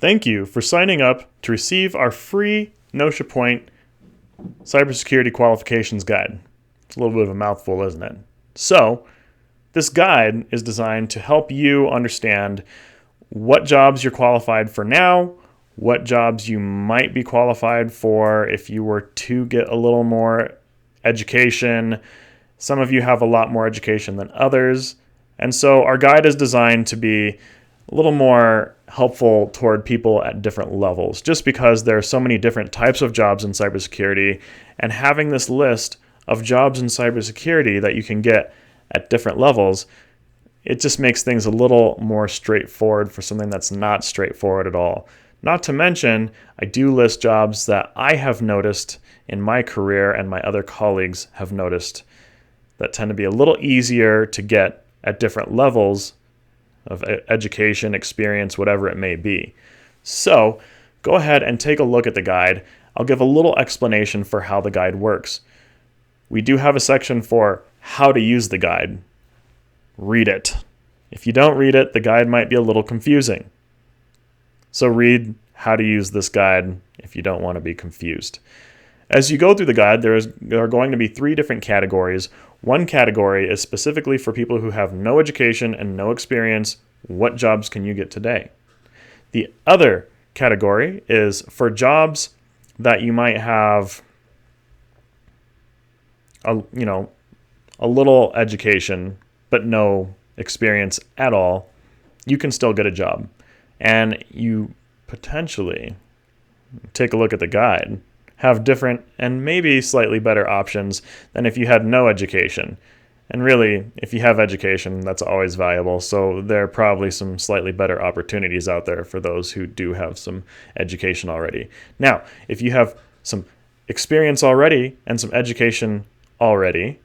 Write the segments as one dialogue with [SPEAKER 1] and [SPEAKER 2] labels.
[SPEAKER 1] Thank you for signing up to receive our free Notia Point Cybersecurity Qualifications Guide. It's a little bit of a mouthful, isn't it? So, this guide is designed to help you understand what jobs you're qualified for now, what jobs you might be qualified for if you were to get a little more education. Some of you have a lot more education than others. And so our guide is designed to be a little more helpful toward people at different levels, just because there are so many different types of jobs in cybersecurity, and having this list of jobs in cybersecurity that you can get at different levels, it just makes things a little more straightforward for something that's not straightforward at all. Not to mention, I do list jobs that I have noticed in my career and my other colleagues have noticed that tend to be a little easier to get at different levels of education, experience, whatever it may be. So go ahead and take a look at the guide. I'll give a little explanation for how the guide works. We do have a section for how to use the guide. Read it. If you don't read it, the guide might be a little confusing. So read how to use this guide if you don't want to be confused. As you go through the guide, there are going to be 3 different categories. One category is specifically for people who have no education and no experience. What jobs can you get today? The other category is for jobs that you might have a little education but no experience at all. You can still get a job. And you potentially, take a look at the guide, have different and maybe slightly better options than if you had no education. And really, if you have education, that's always valuable. So there are probably some slightly better opportunities out there for those who do have some education already. Now, if you have some experience already and some education already,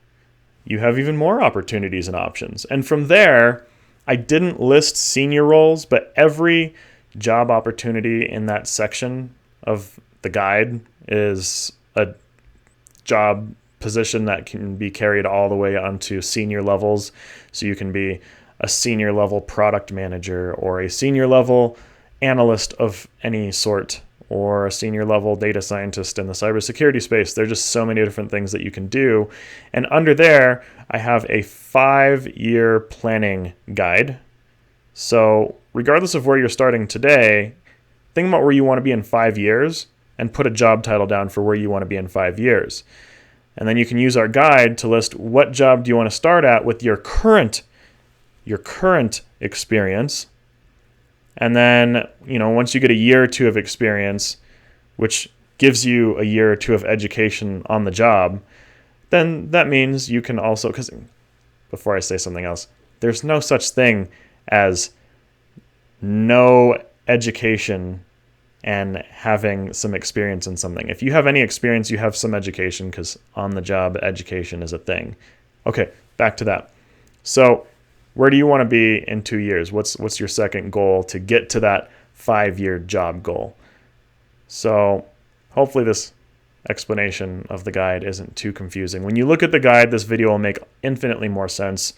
[SPEAKER 1] you have even more opportunities and options. And from there, I didn't list senior roles, but every job opportunity in that section of the guide is a job position that can be carried all the way onto senior levels. So you can be a senior level product manager or a senior level analyst of any sort or a senior level data scientist in the cybersecurity space. There are just so many different things that you can do. And under there, I have a 5-year planning guide. So regardless of where you're starting today, think about where you want to be in 5 years and put a job title down for where you want to be in 5 years. And then you can use our guide to list what job do you want to start at with your current experience. And then, once you get a year or 2 of experience, which gives you a year or 2 of education on the job, then that means you can also, because before I say something else, there's no such thing as no education and having some experience in something. If you have any experience, you have some education, because on-the-job education is a thing. Okay, back to that. So where do you want to be in 2 years? What's your second goal to get to that 5-year job goal? So hopefully this explanation of the guide isn't too confusing. When you look at the guide, this video will make infinitely more sense.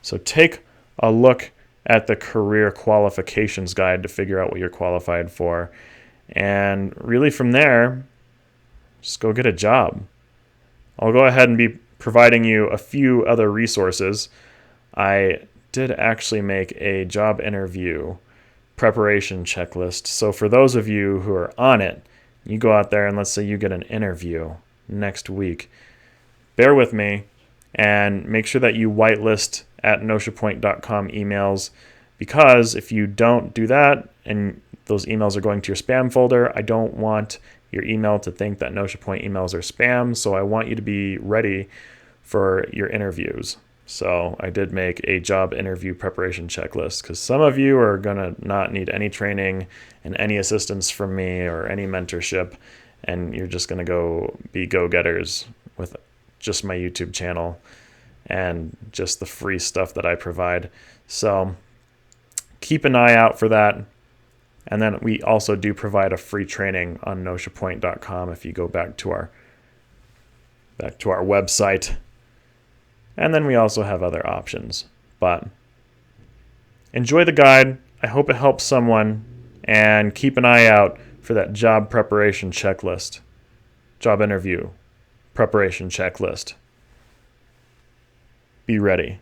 [SPEAKER 1] So take a look at the career qualifications guide to figure out what you're qualified for. And really from there, just go get a job. I'll go ahead and be providing you a few other resources. I did actually make a job interview preparation checklist. So for those of you who are on it, you go out there and let's say you get an interview next week. Bear with me and make sure that you whitelist at notiapoint.com emails, because if you don't do that and those emails are going to your spam folder, I don't want your email to think that NotiaPoint emails are spam. So I want you to be ready for your interviews. So I did make a job interview preparation checklist, because some of you are going to not need any training and any assistance from me or any mentorship, and you're just going to be go-getters with just my YouTube channel and just the free stuff that I provide. So keep an eye out for that. And then we also do provide a free training on notiapoint.com if you go back to our website. And then we also have other options. But enjoy the guide. I hope it helps someone. and keep an eye out for that job preparation checklist, job interview preparation checklist. Be ready.